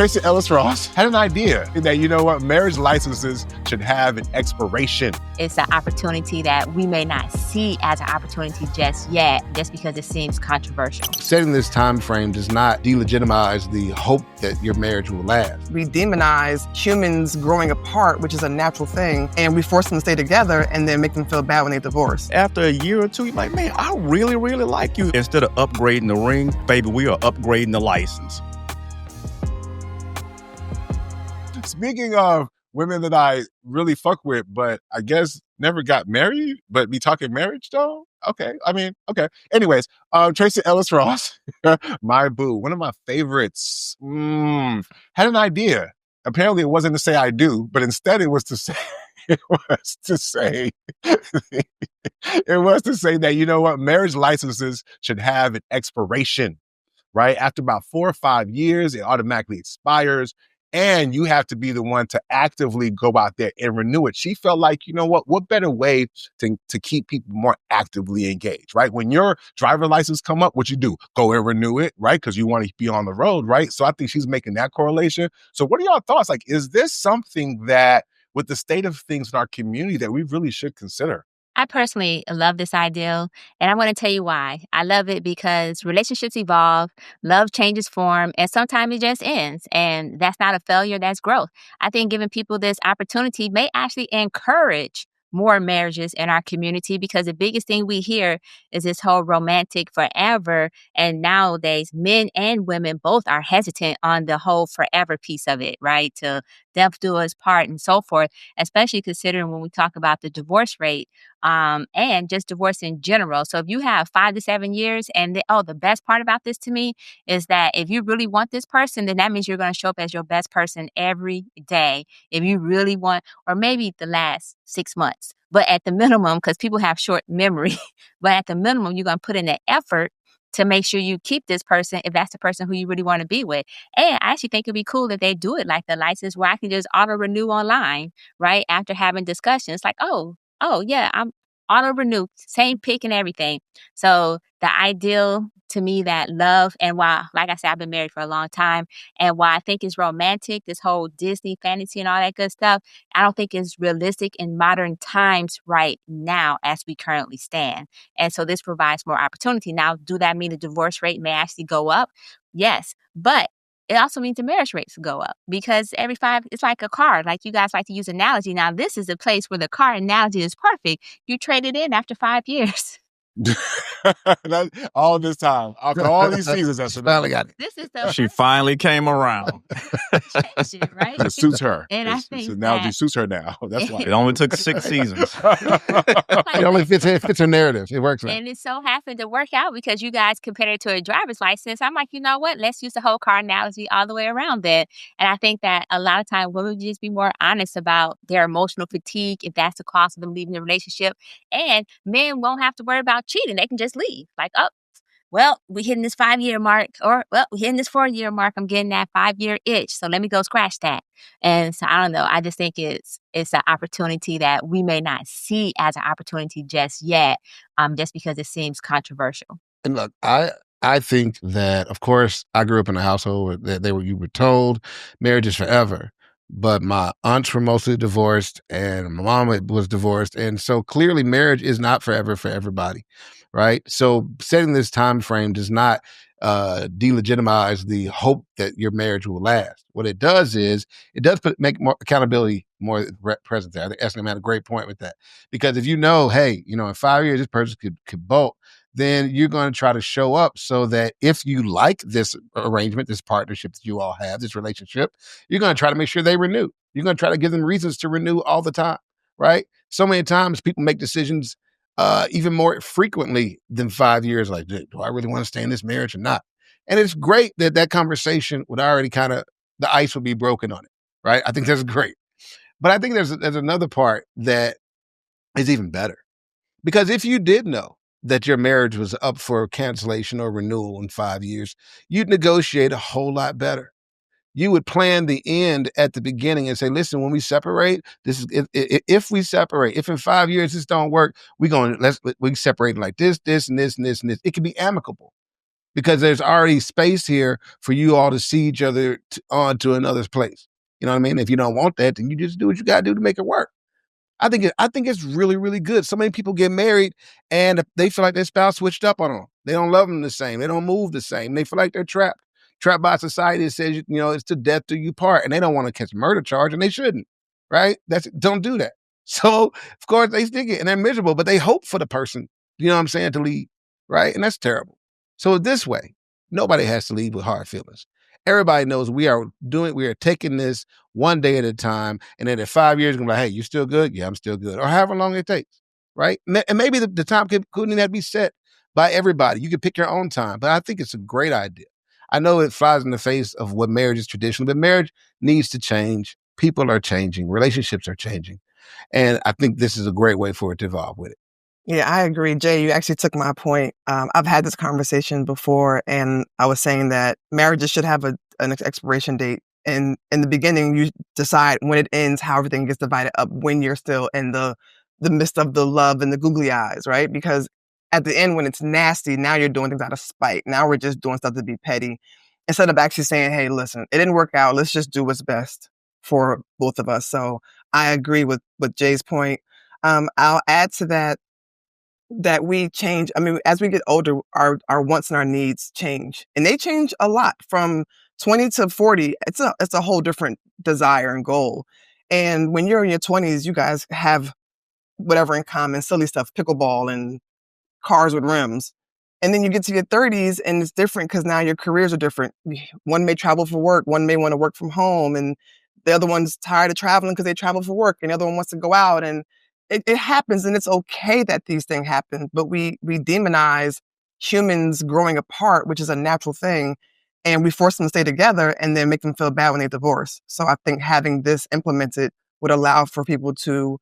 Traci Ellis Ross had an idea that, you know what, marriage licenses should have an expiration. It's an opportunity that we may not see as an opportunity just yet, just because it seems controversial. Setting this time frame does not delegitimize the hope that your marriage will last. We demonize humans growing apart, which is a natural thing, and we force them to stay together and then make them feel bad when they divorce. After a year or two, you're like, man, I really, really like you. Instead of upgrading the ring, baby, we are upgrading the license. Speaking of women that I really fuck with, but I guess never got married, but be talking marriage though? Okay. Okay. Anyways, Traci Ellis Ross, my boo, one of my favorites, had an idea. Apparently it wasn't to say I do, but instead it was to say, it was to say that, you know what, marriage licenses should have an expiration, right? After about 4 or 5 years, it automatically expires. And you have to be the one to actively go out there and renew it. She felt like, you know what better way to keep people more actively engaged, right? When your driver license come up, what you do? Go and renew it, right? Because you want to be on the road, right? So I think she's making that correlation. So what are y'all thoughts? Like, is this something that with the state of things in our community that we really should consider? I personally love this ideal, and I want to tell you why. I love it because relationships evolve, love changes form, and sometimes it just ends. And that's not a failure, that's growth. I think giving people this opportunity may actually encourage more marriages in our community, because the biggest thing we hear is this whole romantic forever. And nowadays, men and women both are hesitant on the whole forever piece of it, right? To death do us part and so forth, especially considering when we talk about the divorce rate and just divorce in general. So if you have 5 to 7 years and the best part about this to me is that if you really want this person, then that means you're going to show up as your best person every day. If you really want, or maybe the last 6 months, but at the minimum, because people have short memory, but at the minimum, you're going to put in the effort to make sure you keep this person if that's the person who you really want to be with. And I actually think it'd be cool if they do it like the license where I can just auto renew online, right? After having discussions like, oh yeah, I'm auto renew, same pick and everything. So the ideal to me that love, and while, like I said, I've been married for a long time, and while I think it's romantic, this whole Disney fantasy and all that good stuff, I don't think it's realistic in modern times right now as we currently stand. And so this provides more opportunity. Now, do that mean the divorce rate may actually go up? Yes, but it also means the marriage rates go up, because every 5, it's like a car. Like you guys like to use analogy. Now, this is a place where the car analogy is perfect. You trade it in after 5 years. All this time, after all these seasons, that's Finally got it. This is the She finally came around. right? It suits her. And I think the analogy suits her now. That's why. It only took 6 seasons. It only fits her narrative. It works. And it so happened to work out because you guys compared it to a driver's license. I'm like, you know what? Let's use the whole car analogy all the way around then. And I think that a lot of times women would just be more honest about their emotional fatigue if that's the cause of them leaving the relationship. And men won't have to worry about cheating. They can just leave. Like, oh, well, we're hitting this 5-year mark, or, well, we're hitting this 4-year mark. I'm getting that 5-year itch. So let me go scratch that. And so I don't know. I just think it's an opportunity that we may not see as an opportunity just yet, just because it seems controversial. And look, I think that, of course, I grew up in a household that you were told marriage is forever. But my aunts were mostly divorced and my mom was divorced. And so clearly marriage is not forever for everybody, right? So setting this time frame does not delegitimize the hope that your marriage will last. What it does is it does make more accountability more present there. I think Esna made a great point with that. Because if you know, hey, in 5 years, this person could bolt, then you're going to try to show up so that if you like this arrangement, this partnership that you all have, this relationship, you're going to try to make sure they renew. You're going to try to give them reasons to renew all the time, right? So many times people make decisions even more frequently than 5 years, like, do I really want to stay in this marriage or not? And it's great that conversation would already the ice would be broken on it, right? I think that's great. But I think there's another part that is even better. Because if you did know that your marriage was up for cancellation or renewal in 5 years, you'd negotiate a whole lot better. You would plan the end at the beginning and say, listen, when we separate, if we separate, if in 5 years this don't work, we separate like this, and this, and this, and this. It can be amicable. because there's already space here for you all to see each other on to another's place. You know what I mean? If you don't want that, then you just do what you got to do to make it work. I think it's really, really good. So many people get married and they feel like their spouse switched up on them. They don't love them the same. They don't move the same. They feel like they're trapped by society that says, it's to death do you part, and they don't want to catch a murder charge, and they shouldn't, right? Don't do that. So of course they stick it and they're miserable, but they hope for the person, to leave, right? And that's terrible. So this way, nobody has to leave with hard feelings. Everybody knows we are taking this one day at a time, and then in 5 years, we're going to be like, hey, you still good? Yeah, I'm still good. Or however long it takes, right? And maybe the time couldn't have to be set by everybody. You can pick your own time, but I think it's a great idea. I know it flies in the face of what marriage is traditionally, but marriage needs to change. People are changing. Relationships are changing. And I think this is a great way for it to evolve with it. Yeah, I agree. Jay, you actually took my point. I've had this conversation before, and I was saying that marriages should have an expiration date. And in the beginning, you decide when it ends, how everything gets divided up when you're still in the midst of the love and the googly eyes, right? Because at the end, when it's nasty, now you're doing things out of spite. Now we're just doing stuff to be petty instead of actually saying, hey, listen, it didn't work out. Let's just do what's best for both of us. So I agree with Jay's point. I'll add to that we change. I mean, as we get older, our wants and our needs change, and they change a lot. From 20 to 40, it's a whole different desire and goal. And when you're in your 20s, you guys have whatever in common, silly stuff, pickleball and cars with rims. And then you get to your 30s and it's different because now your careers are different. One may travel for work, one may want to work from home, and the other one's tired of traveling because they travel for work, and the other one wants to go out. And it happens, and it's okay that these things happen, but we demonize humans growing apart, which is a natural thing, and we force them to stay together and then make them feel bad when they divorce. So I think having this implemented would allow for people to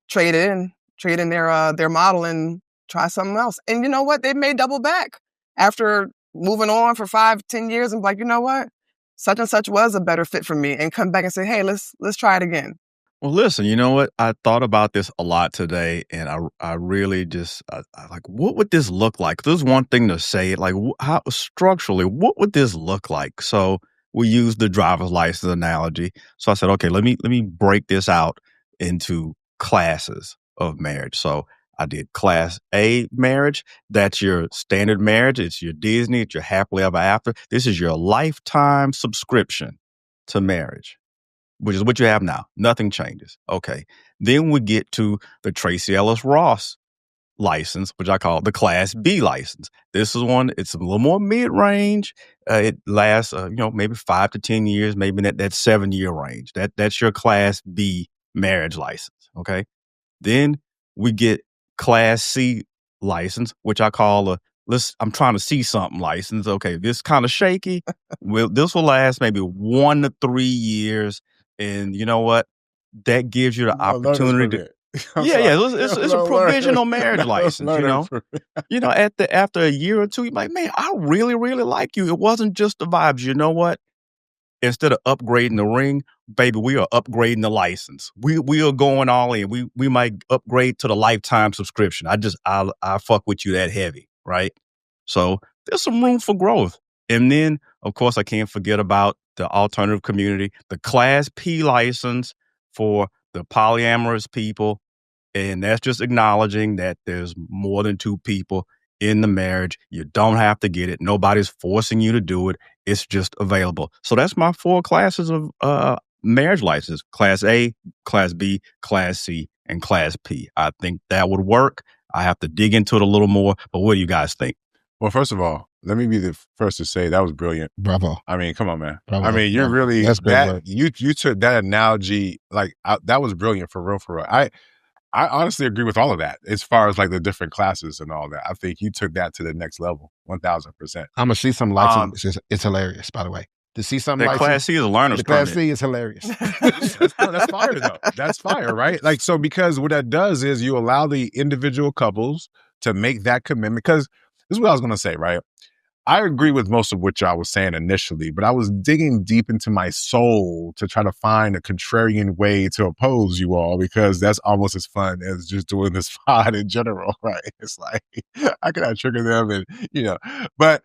trade in their model and try something else. And you know what? They may double back after moving on for 5-10 years and be like, you know what? Such and such was a better fit for me, and come back and say, hey, let's try it again. Well, listen, you know what? I thought about this a lot today, and I really just, I like, what would this look like? There's one thing to say it, like, how structurally, what would this look like? So we use the driver's license analogy. So I said, okay, let me break this out into classes of marriage. So I did class A marriage. That's your standard marriage. It's your Disney. It's your happily ever after. This is your lifetime subscription to marriage, which is what you have now. Nothing changes. Okay. Then we get to the Traci Ellis Ross license, which I call the Class B license. This is one, it's a little more mid-range. It lasts, maybe 5 to 10 years, maybe that 7-year range. That's your Class B marriage license. Okay. Then we get Class C license, which I call I'm trying to see something license. Okay. This kind of shaky. Well, this will last maybe 1 to 3 years. And you know what? That gives you the opportunity to. It's a provisional marriage license. After a year or two, you're like, man, I really, really like you. It wasn't just the vibes. You know what? Instead of upgrading the ring, baby, we are upgrading the license. We are going all in. We might upgrade to the lifetime subscription. I fuck with you that heavy, right? So there's some room for growth. And then, of course, I can't forget about the alternative community, the Class P license for the polyamorous people. And that's just acknowledging that there's more than 2 people in the marriage. You don't have to get it. Nobody's forcing you to do it. It's just available. So that's my 4 classes of marriage license: Class A, Class B, Class C, and Class P. I think that would work. I have to dig into it a little more. But what do you guys think? Well, first of all, let me be the first to say that was brilliant. Bravo. I mean, come on, man. Bravo. I mean, you're really that you took that analogy, that was brilliant for real. I honestly agree with all of that as far as like the different classes and all that. I think you took that to the next level, 1,000%. I'm gonna see some license. It's hilarious, by the way. To see some license. Class C is a learner's permit. Class C is hilarious. That's fire though. That's fire, right? Like, so because what that does is you allow the individual couples to make that commitment. Because this is what I was gonna say, right? I agree with most of what y'all was saying initially, but I was digging deep into my soul to try to find a contrarian way to oppose you all, because that's almost as fun as just doing this pod in general, right? It's like, I can trigger them and, but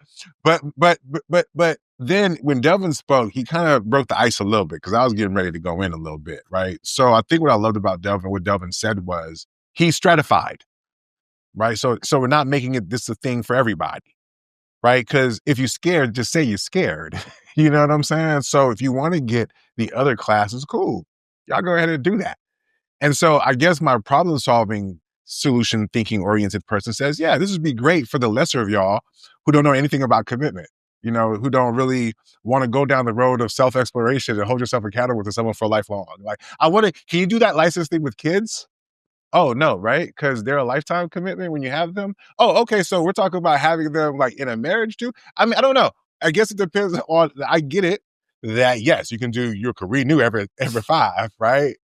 then when Delvin spoke, he kind of broke the ice a little bit, because I was getting ready to go in a little bit, right? So I think what I loved about Delvin, what Delvin said was he's stratified, right? So we're not making this a thing for everybody. Right? Because if you're scared, just say you're scared. You know what I'm saying? So if you want to get the other classes, cool. Y'all go ahead and do that. And so I guess my problem solving, solution thinking oriented person says, yeah, this would be great for the lesser of y'all who don't know anything about commitment, who don't really want to go down the road of self-exploration and hold yourself accountable to someone for lifelong. Like, can you do that license thing with kids? Oh, no, right? Because they're a lifetime commitment when you have them. Oh, okay. So we're talking about having them like in a marriage too. I mean, I don't know. I guess it depends on, I get it that yes, you can do your renew every 5, right?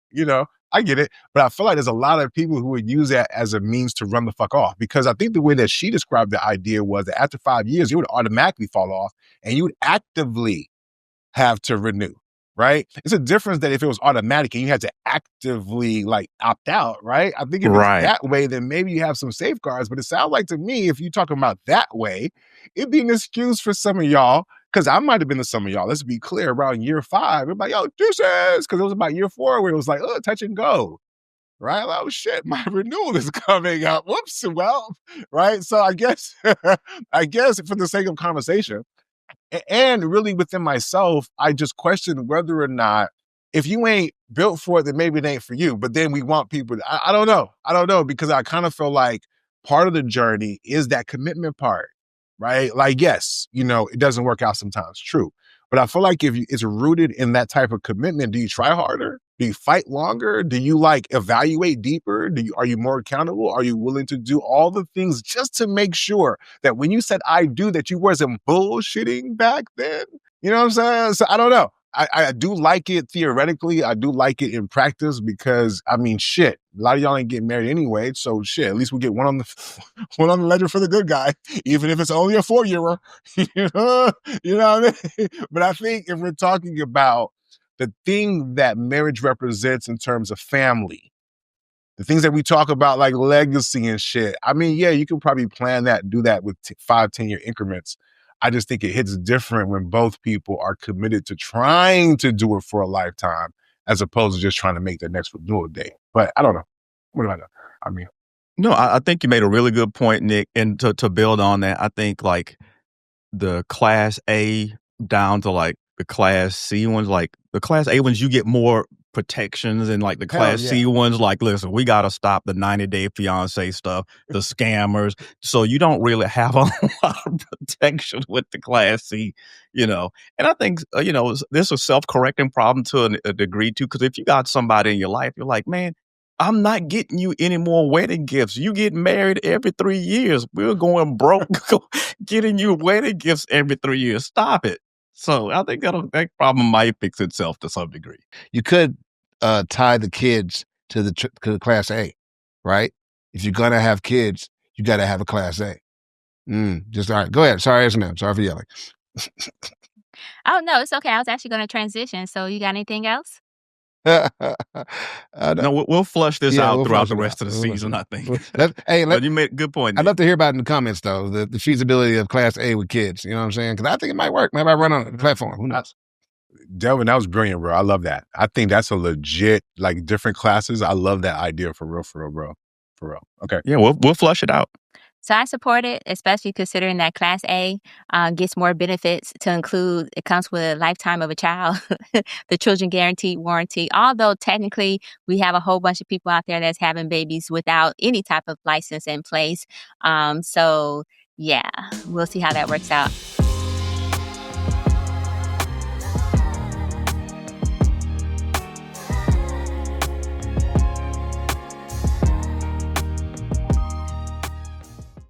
I get it. But I feel like there's a lot of people who would use that as a means to run the fuck off, because I think the way that she described the idea was that after 5 years, you would automatically fall off and you would actively have to renew. Right? It's a difference that if it was automatic and you had to actively like opt out, right? I think if it's that way, then maybe you have some safeguards. But it sounds like to me, if you're talking about that way, it'd be an excuse for some of y'all, because I might have been to some of y'all, let's be clear, around year 5, we're like, yo, deuces, because it was about year 4 where it was like, oh, touch and go. Right? Like, oh shit, my renewal is coming up. Whoops, well, right? So I guess for the sake of conversation, and really within myself, I just question whether or not, if you ain't built for it, then maybe it ain't for you. But then we want people to, I don't know. I don't know, because I kind of feel like part of the journey is that commitment part, right? Like, yes, it doesn't work out sometimes, true. But I feel like if it's rooted in that type of commitment, do you try harder? Do you fight longer? Do you evaluate deeper? Are you more accountable? Are you willing to do all the things just to make sure that when you said I do, that you wasn't bullshitting back then? You know what I'm saying? So I don't know. I do like it theoretically. I do like it in practice, because I mean, shit, a lot of y'all ain't getting married anyway. So shit, at least we get one on the ledger for the good guy, even if it's only a 4-yearer. You know what I mean? But I think if we're talking about the thing that marriage represents in terms of family, the things that we talk about like legacy and shit, I mean, yeah, you can probably plan that, do that with 5-10-year increments. I just think it hits different when both people are committed to trying to do it for a lifetime, as opposed to just trying to make the next renewal date. But I don't know. What do I know? I mean, no, I think you made a really good point, Nick. And to build on that, I think like the Class A down to like the Class C ones, like the Class A ones, you get more protections, and like the Class C ones, like, listen, we got to stop the 90-day fiance stuff, the scammers. So you don't really have a lot of protection with the Class C, And I think, this is a self-correcting problem to a degree too, because if you got somebody in your life, you're like, man, I'm not getting you any more wedding gifts. You get married every 3 years. We're going broke getting you wedding gifts every 3 years. Stop it. So I think that problem might fix itself to some degree. You could tie the kids to the Class A, right? If you're going to have kids, you got to have a Class A. Just all right. Go ahead. Sorry, S&M. Sorry for yelling. Oh, no, it's okay. I was actually going to transition. So you got anything else? No, we'll flush this out throughout the rest of the season, I think. But you made a good point, Nick. I'd love to hear about it in the comments, though, the feasibility of Class A with kids. You know what I'm saying? Because I think it might work. Maybe I run on a platform. Who knows? Delvin, that was brilliant, bro. I love that. I think that's a legit, like, different classes. I love that idea for real, bro. For real. Okay. Yeah, we'll flush it out. So I support it, especially considering that Class A gets more benefits to include, it comes with a lifetime of a child, the children guaranteed warranty, although technically we have a whole bunch of people out there that's having babies without any type of license in place. So yeah, we'll see how that works out.